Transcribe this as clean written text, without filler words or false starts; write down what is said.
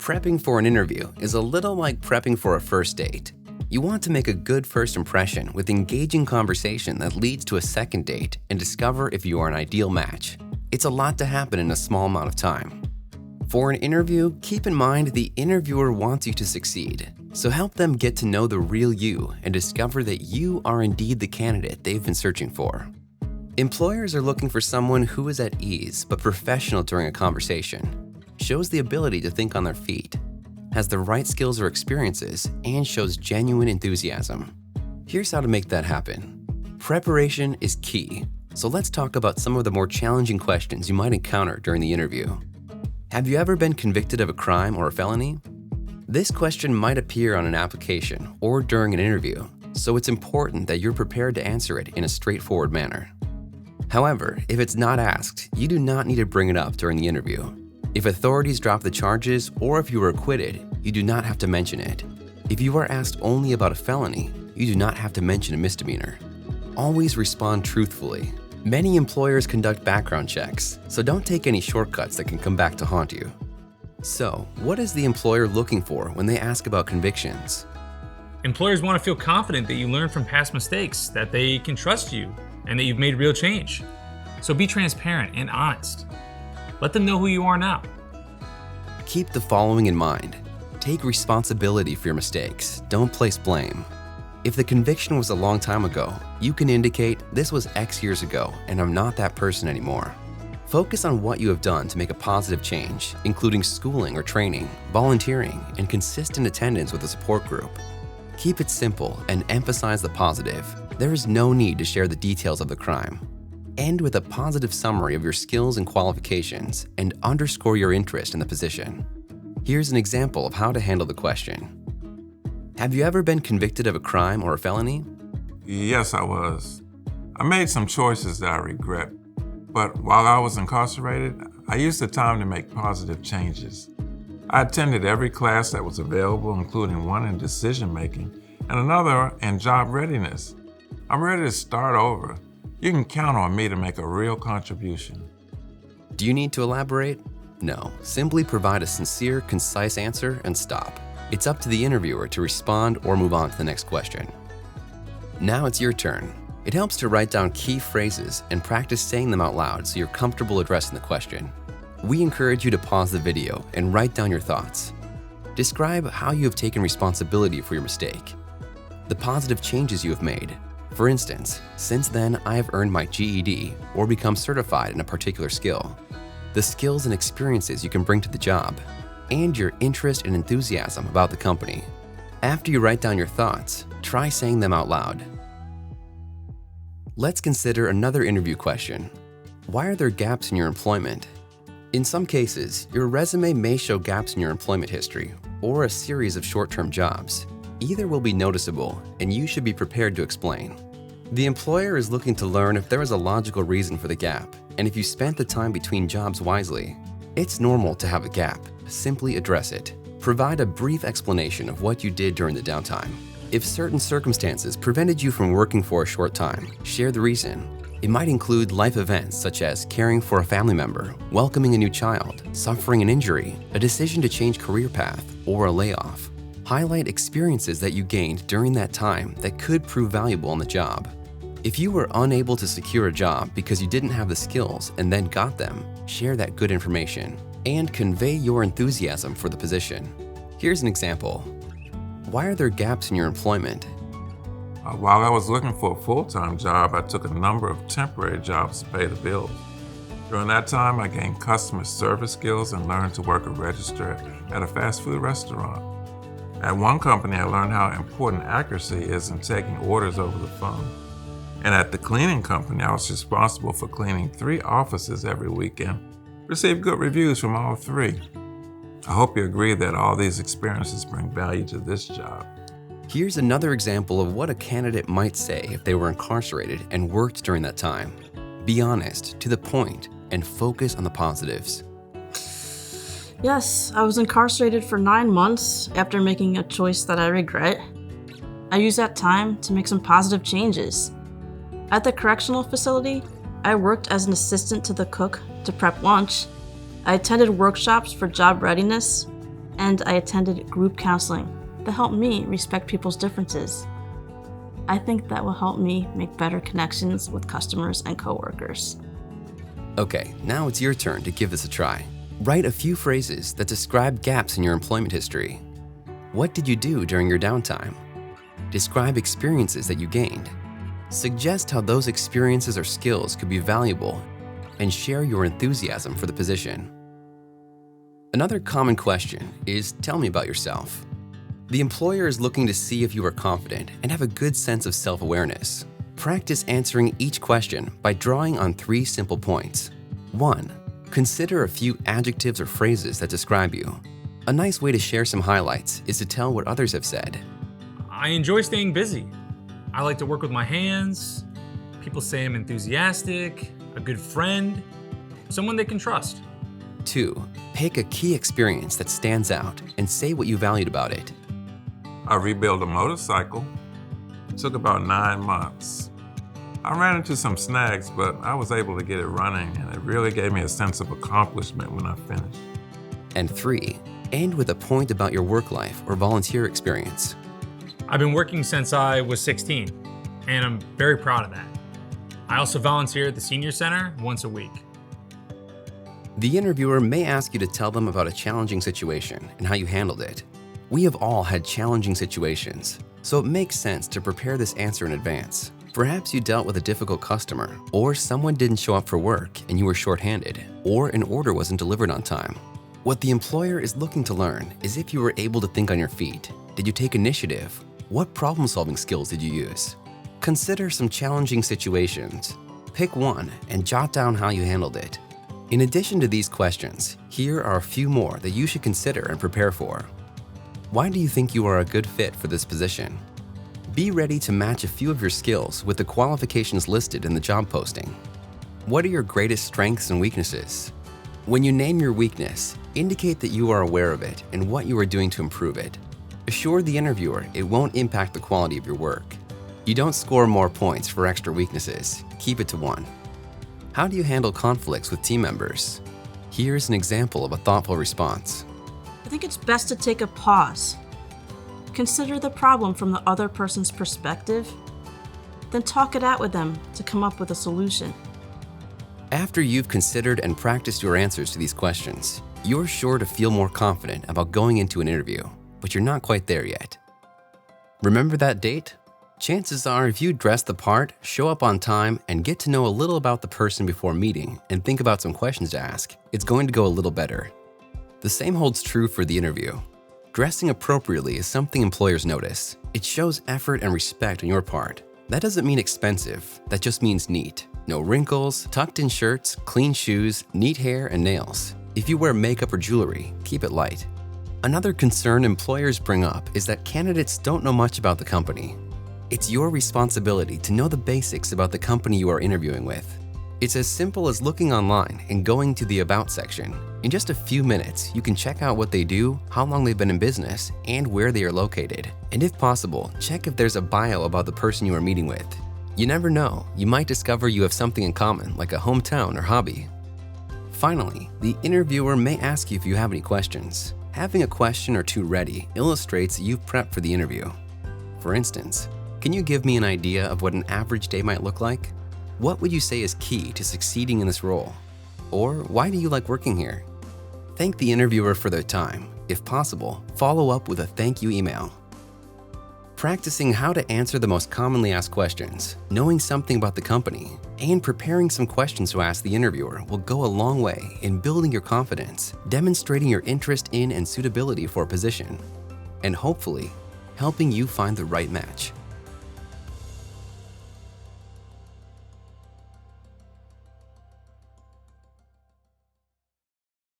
Prepping for an interview is a little like prepping for a first date. You want to make a good first impression with engaging conversation that leads to a second date and discover if you are an ideal match. It's a lot to happen in a small amount of time. For an interview, keep in mind the interviewer wants you to succeed, so help them get to know the real you and discover that you are indeed the candidate they've been searching for. Employers are looking for someone who is at ease but professional during a conversation, shows the ability to think on their feet, has the right skills or experiences, and shows genuine enthusiasm. Here's how to make that happen. Preparation is key, so let's talk about some of the more challenging questions you might encounter during the interview. Have you ever been convicted of a crime or a felony? This question might appear on an application or during an interview, so it's important that you're prepared to answer it in a straightforward manner. However, if it's not asked, you do not need to bring it up during the interview. If authorities drop the charges or if you were acquitted, you do not have to mention it. If you are asked only about a felony, you do not have to mention a misdemeanor. Always respond truthfully. Many employers conduct background checks, so don't take any shortcuts that can come back to haunt you. So, what is the employer looking for when they ask about convictions? Employers want to feel confident that you learned from past mistakes, that they can trust you, and that you've made real change. So be transparent and honest. Let them know who you are now. Keep the following in mind. Take responsibility for your mistakes. Don't place blame. If the conviction was a long time ago, you can indicate this was X years ago and I'm not that person anymore. Focus on what you have done to make a positive change, including schooling or training, volunteering, and consistent attendance with a support group. Keep it simple and emphasize the positive. There is no need to share the details of the crime. End with a positive summary of your skills and qualifications and underscore your interest in the position. Here's an example of how to handle the question. Have you ever been convicted of a crime or a felony? Yes, I was. I made some choices that I regret, but while I was incarcerated, I used the time to make positive changes. I attended every class that was available, including one in decision making and another in job readiness. I'm ready to start over. You can count on me to make a real contribution. Do you need to elaborate? No, simply provide a sincere, concise answer and stop. It's up to the interviewer to respond or move on to the next question. Now it's your turn. It helps to write down key phrases and practice saying them out loud so you're comfortable addressing the question. We encourage you to pause the video and write down your thoughts. Describe how you have taken responsibility for your mistake, the positive changes you have made. For instance, since then I have earned my GED or become certified in a particular skill, the skills and experiences you can bring to the job, and your interest and enthusiasm about the company. After you write down your thoughts, try saying them out loud. Let's consider another interview question. Why are there gaps in your employment? In some cases, your resume may show gaps in your employment history or a series of short-term jobs. Either will be noticeable, and you should be prepared to explain. The employer is looking to learn if there is a logical reason for the gap, and if you spent the time between jobs wisely. It's normal to have a gap. Simply address it. Provide a brief explanation of what you did during the downtime. If certain circumstances prevented you from working for a short time, share the reason. It might include life events such as caring for a family member, welcoming a new child, suffering an injury, a decision to change career path, or a layoff. Highlight experiences that you gained during that time that could prove valuable on the job. If you were unable to secure a job because you didn't have the skills and then got them, share that good information and convey your enthusiasm for the position. Here's an example. Why are there gaps in your employment? While I was looking for a full-time job, I took a number of temporary jobs to pay the bills. During that time, I gained customer service skills and learned to work a register at a fast food restaurant. At one company, I learned how important accuracy is in taking orders over the phone. And at the cleaning company, I was responsible for cleaning 3 offices every weekend. Received good reviews from all 3. I hope you agree that all these experiences bring value to this job. Here's another example of what a candidate might say if they were incarcerated and worked during that time. Be honest, to the point, and focus on the positives. Yes, I was incarcerated for 9 months after making a choice that I regret. I used that time to make some positive changes. At the correctional facility, I worked as an assistant to the cook to prep lunch. I attended workshops for job readiness, and I attended group counseling that helped me respect people's differences. I think that will help me make better connections with customers and coworkers. Okay, now it's your turn to give this a try. Write a few phrases that describe gaps in your employment history. What did you do during your downtime? Describe experiences that you gained. Suggest how those experiences or skills could be valuable, and share your enthusiasm for the position. Another common question is, tell me about yourself. The employer is looking to see if you are confident and have a good sense of self-awareness. Practice answering each question by drawing on 3 simple points. 1. Consider a few adjectives or phrases that describe you. A nice way to share some highlights is to tell what others have said. I enjoy staying busy. I like to work with my hands. People say I'm enthusiastic, a good friend, someone they can trust. 2. Pick a key experience that stands out and say what you valued about it. I rebuilt a motorcycle. It took about 9 months. I ran into some snags, but I was able to get it running, and it really gave me a sense of accomplishment when I finished. And 3. End with a point about your work life or volunteer experience. I've been working since I was 16, and I'm very proud of that. I also volunteer at the senior center once a week. The interviewer may ask you to tell them about a challenging situation and how you handled it. We have all had challenging situations, so it makes sense to prepare this answer in advance. Perhaps you dealt with a difficult customer, or someone didn't show up for work and you were shorthanded, or an order wasn't delivered on time. What the employer is looking to learn is if you were able to think on your feet. Did you take initiative? What problem-solving skills did you use? Consider some challenging situations. Pick one and jot down how you handled it. In addition to these questions, here are a few more that you should consider and prepare for. Why do you think you are a good fit for this position? Be ready to match a few of your skills with the qualifications listed in the job posting. What are your greatest strengths and weaknesses? When you name your weakness, indicate that you are aware of it and what you are doing to improve it. Assure the interviewer it won't impact the quality of your work. You don't score more points for extra weaknesses. Keep it to 1. How do you handle conflicts with team members? Here's an example of a thoughtful response. I think it's best to take a pause. Consider the problem from the other person's perspective, then talk it out with them to come up with a solution. After you've considered and practiced your answers to these questions, you're sure to feel more confident about going into an interview, but you're not quite there yet. Remember that date? Chances are if you dress the part, show up on time, and get to know a little about the person before meeting and think about some questions to ask, it's going to go a little better. The same holds true for the interview. Dressing appropriately is something employers notice. It shows effort and respect on your part. That doesn't mean expensive, that just means neat. No wrinkles, tucked-in shirts, clean shoes, neat hair, and nails. If you wear makeup or jewelry, keep it light. Another concern employers bring up is that candidates don't know much about the company. It's your responsibility to know the basics about the company you are interviewing with. It's as simple as looking online and going to the About section. In just a few minutes, you can check out what they do, how long they've been in business, and where they are located. And if possible, check if there's a bio about the person you are meeting with. You never know, you might discover you have something in common, like a hometown or hobby. Finally, the interviewer may ask you if you have any questions. Having a question or two ready illustrates that you've prepped for the interview. For instance, can you give me an idea of what an average day might look like? What would you say is key to succeeding in this role? Or why do you like working here? Thank the interviewer for their time. If possible, follow up with a thank you email. Practicing how to answer the most commonly asked questions, knowing something about the company, and preparing some questions to ask the interviewer will go a long way in building your confidence, demonstrating your interest in and suitability for a position, and hopefully, helping you find the right match.